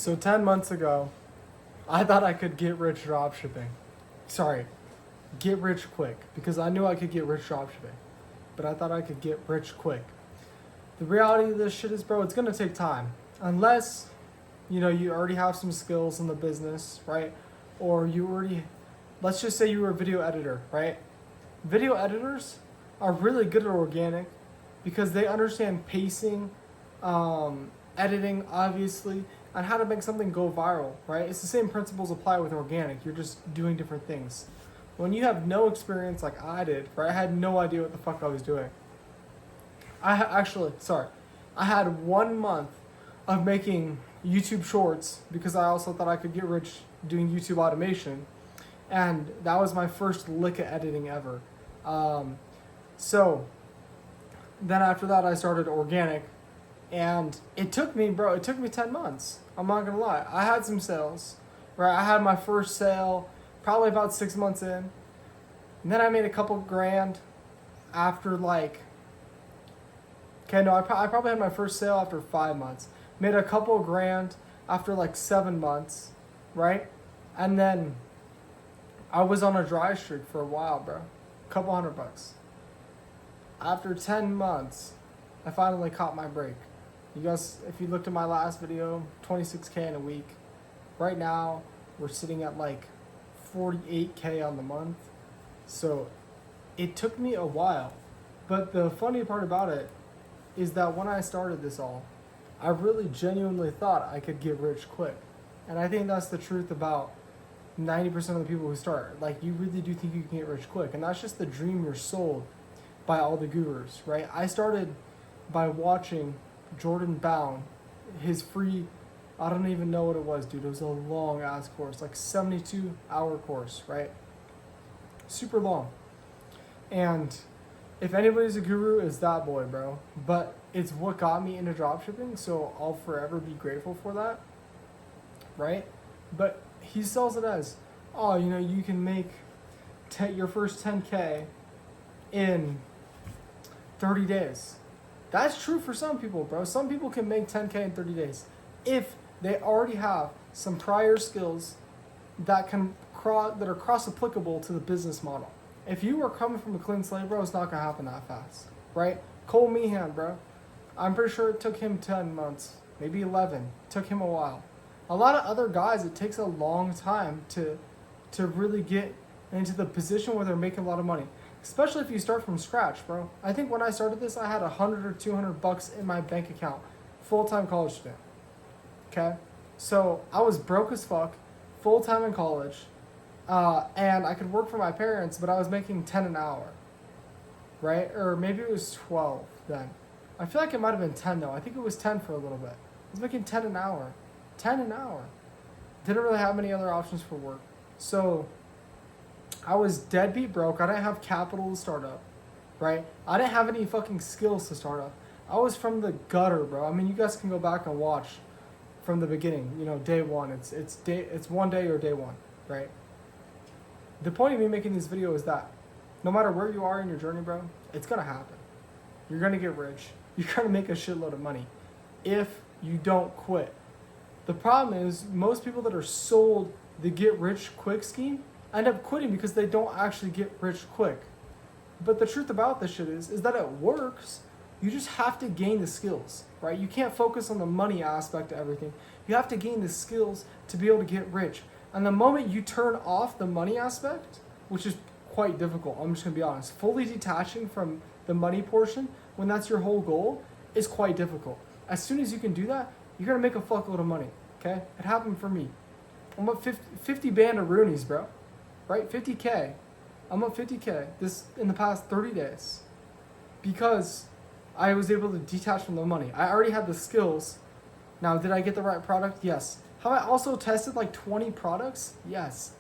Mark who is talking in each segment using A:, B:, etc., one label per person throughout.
A: So 10 months ago, I thought I could get rich dropshipping. Sorry, get rich quick, because I knew I could get rich dropshipping. But I thought I could get rich quick. The reality of this shit is, bro, it's gonna take time. Unless, you already have some skills in the business, right? Or let's just say you were a video editor, right? Video editors are really good at organic because they understand pacing, editing, obviously, and how to make something go viral, right? It's the same principles apply with organic. You're just doing different things. When you have no experience like I did, right? I had no idea what the fuck I was doing. I had 1 month of making YouTube shorts because I also thought I could get rich doing YouTube automation. And that was my first lick of editing ever. So then after that, I started organic. And it took me 10 months. I'm not going to lie. I had some sales, right? I had my first sale probably about 6 months in. And then I made a couple grand after I probably had my first sale after 5 months. Made a couple grand after 7 months, right? And then I was on a dry streak for a while, bro. Couple $100. After 10 months, I finally caught my break. You guys, if you looked at my last video, 26K in a week. Right now, we're sitting at 48K on the month. So it took me a while. But the funny part about it is that when I started this all, I really genuinely thought I could get rich quick. And I think that's the truth about 90% of the people who start. You really do think you can get rich quick. And that's just the dream you're sold by all the gurus, right? I started by watching Jordan Bound, his free, I don't even know what it was, dude. It was a long ass course, 72-hour course, right? Super long. And if anybody's a guru, it's that boy, bro. But it's what got me into dropshipping, so I'll forever be grateful for that, right? But he sells it as, you can make your first 10K in 30 days. That's true for some people, bro. Some people can make 10K in 30 days if they already have some prior skills that are cross-applicable to the business model. If you are coming from a clean slate, bro, it's not going to happen that fast, right? Cole Meehan, bro. I'm pretty sure it took him 10 months, maybe 11. It took him a while. A lot of other guys, it takes a long time to really get into the position where they're making a lot of money. Especially if you start from scratch, bro. I think when I started this, I had $100 or $200 in my bank account. Full-time college student. Okay? So I was broke as fuck, full-time in college, and I could work for my parents, but I was making 10 an hour. Right? Or maybe it was 12 then. I feel like it might have been 10 though. I think it was 10 for a little bit. I was making 10 an hour. 10 an hour. Didn't really have many other options for work. So I was deadbeat broke. I didn't have capital to start up, right? I didn't have any fucking skills to start up. I was from the gutter, bro. I mean, you guys can go back and watch from the beginning. Day one. It's one day or day one, right? The point of me making this video is that no matter where you are in your journey, bro, it's gonna happen. You're gonna get rich. You're gonna make a shitload of money if you don't quit. The problem is most people that are sold the get rich quick scheme end up quitting because they don't actually get rich quick. But the truth about this shit is that it works. You just have to gain the skills, right? You can't focus on the money aspect of everything. You have to gain the skills to be able to get rich. And the moment you turn off the money aspect, which is quite difficult, I'm just gonna be honest, fully detaching from the money portion when that's your whole goal is quite difficult. As soon as you can do that, you're gonna make a fuckload of money, okay? It happened for me. I'm up 50 band of Roonies, bro. Right? 50K. I'm up 50K in the past 30 days because I was able to detach from the money. I already had the skills. Now, did I get the right product? Yes. Have I also tested 20 products? Yes.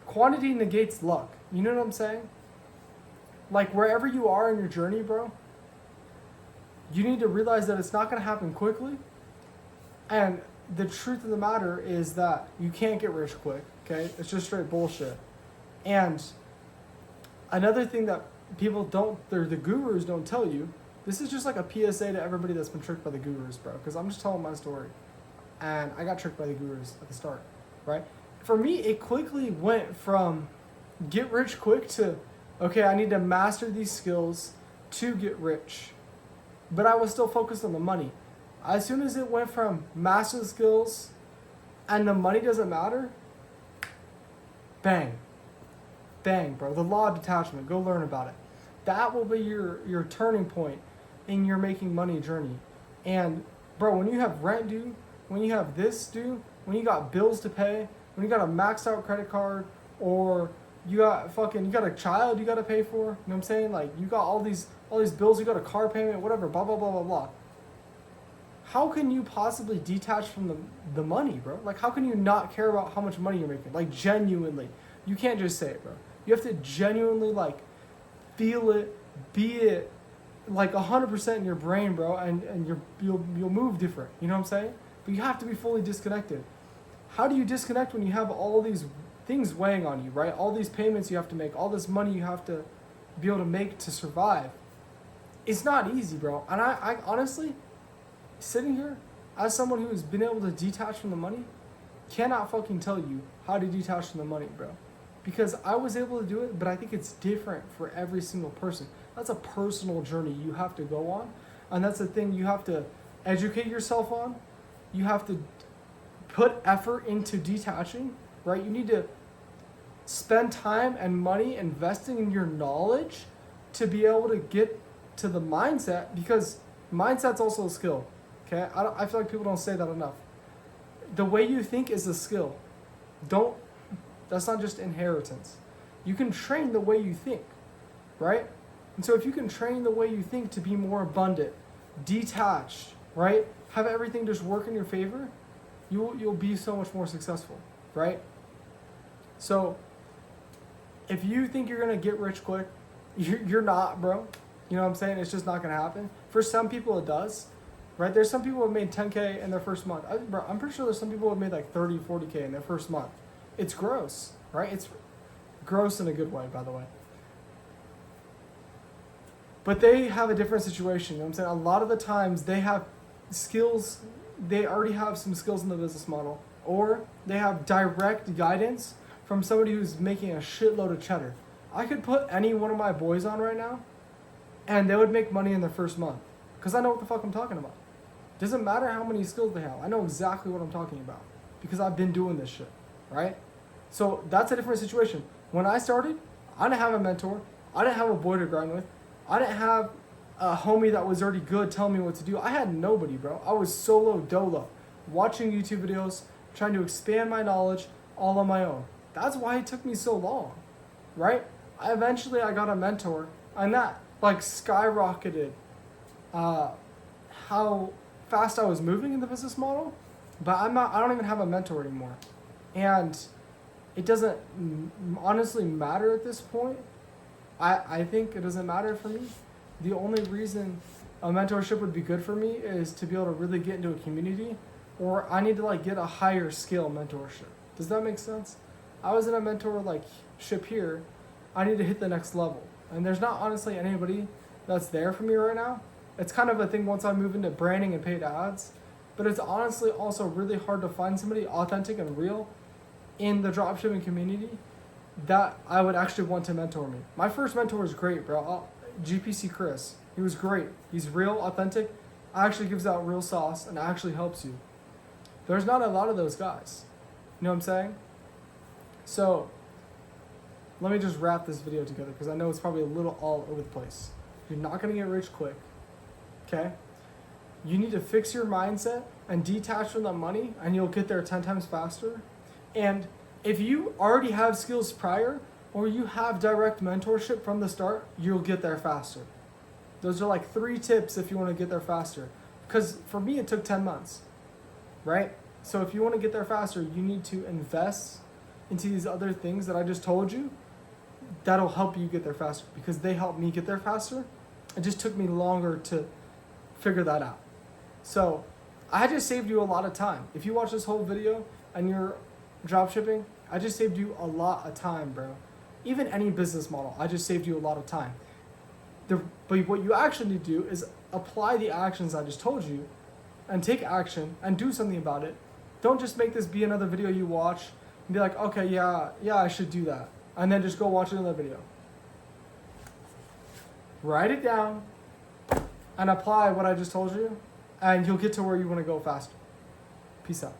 A: Quantity negates luck. You know what I'm saying? Wherever you are in your journey, bro, you need to realize that it's not going to happen quickly. And the truth of the matter is that you can't get rich quick. Okay, it's just straight bullshit. And another thing that the gurus don't tell you, this is just a PSA to everybody that's been tricked by the gurus, bro, because I'm just telling my story. and I got tricked by the gurus at the start, right? For me, it quickly went from get rich quick to, okay, I need to master these skills to get rich. But I was still focused on the money. As soon as it went from master the skills and the money doesn't matter, bang. Bang, bro. The law of detachment. Go learn about it. That will be your turning point in your making money journey. And, bro, when you have rent due, when you have this due, when you got bills to pay, when you got a maxed out credit card, or you got a child you got to pay for, you know what I'm saying? Like, you got all these bills, you got a car payment, whatever, blah, blah, blah, blah, blah. How can you possibly detach from the money, bro? Like, how can you not care about how much money you're making? Like, genuinely. You can't just say it, bro. You have to genuinely, like, feel it, be it, like 100% in your brain, bro, and you'll move different. You know what I'm saying? But you have to be fully disconnected. How do you disconnect when you have all these things weighing on you, right? All these payments you have to make, all this money you have to be able to make to survive. It's not easy, bro. And I honestly, sitting here as someone who has been able to detach from the money, cannot fucking tell you how to detach from the money, bro. Because I was able to do it, but I think it's different for every single person. That's a personal journey you have to go on. And that's the thing you have to educate yourself on. You have to put effort into detaching, right? You need to spend time and money investing in your knowledge to be able to get to the mindset, because mindset's also a skill, okay? I feel like people don't say that enough. The way you think is a skill. That's not just inheritance. You can train the way you think, right? And so if you can train the way you think to be more abundant, detached, right? Have everything just work in your favor, you'll be so much more successful, right? So if you think you're gonna get rich quick, you're not, bro. You know what I'm saying? It's just not gonna happen. For some people it does, right? There's some people who have made 10K in their first month. I'm pretty sure there's some people who have made like 30, 40K in their first month. It's gross, right? It's gross in a good way, by the way. But they have a different situation, you know what I'm saying? A lot of the times they have skills, they already have some skills in the business model, or they have direct guidance from somebody who's making a shitload of cheddar. I could put any one of my boys on right now, and they would make money in their first month, because I know what the fuck I'm talking about. Doesn't matter how many skills they have. I know exactly what I'm talking about, because I've been doing this shit, right? So that's a different situation. When I started, I didn't have a mentor. I didn't have a boy to grind with. I didn't have a homie that was already good telling me what to do. I had nobody, bro. I was solo dolo, watching YouTube videos, trying to expand my knowledge all on my own. That's why it took me so long, right? Eventually I got a mentor, and that like skyrocketed how fast I was moving in the business model. But I don't even have a mentor anymore. And it doesn't honestly matter at this point. I think it doesn't matter for me. The only reason a mentorship would be good for me is to be able to really get into a community, or I need to like get a higher scale mentorship. Does that make sense? I was in a mentor like ship here. I need to hit the next level. And there's not honestly anybody that's there for me right now. It's kind of a thing once I move into branding and paid ads. But it's honestly also really hard to find somebody authentic and real in the dropshipping community that I would actually want to mentor me. My first mentor was great, bro. GPC Chris. He was great. He's real, authentic, actually gives out real sauce, and actually helps you. There's not a lot of those guys. You know what I'm saying? So, let me just wrap this video together, because I know it's probably a little all over the place. You're not going to get rich quick, okay? You need to fix your mindset and detach from the money, and you'll get there 10 times faster. And if you already have skills prior, or you have direct mentorship from the start, you'll get there faster. Those are like 3 tips if you want to get there faster. Because for me, it took 10 months, right? So if you want to get there faster, you need to invest into these other things that I just told you. That'll help you get there faster, because they helped me get there faster. It just took me longer to figure that out. So I just saved you a lot of time. If you watch this whole video and you're dropshipping, I just saved you a lot of time, bro. Even any business model, I just saved you a lot of time. But what you actually need to do is apply the actions I just told you, and take action and do something about it, Don't just make this be another video you watch and be like, okay, yeah, I should do that. And then just go watch another video. Write it down and apply what I just told you, and you'll get to where you want to go faster. Peace out.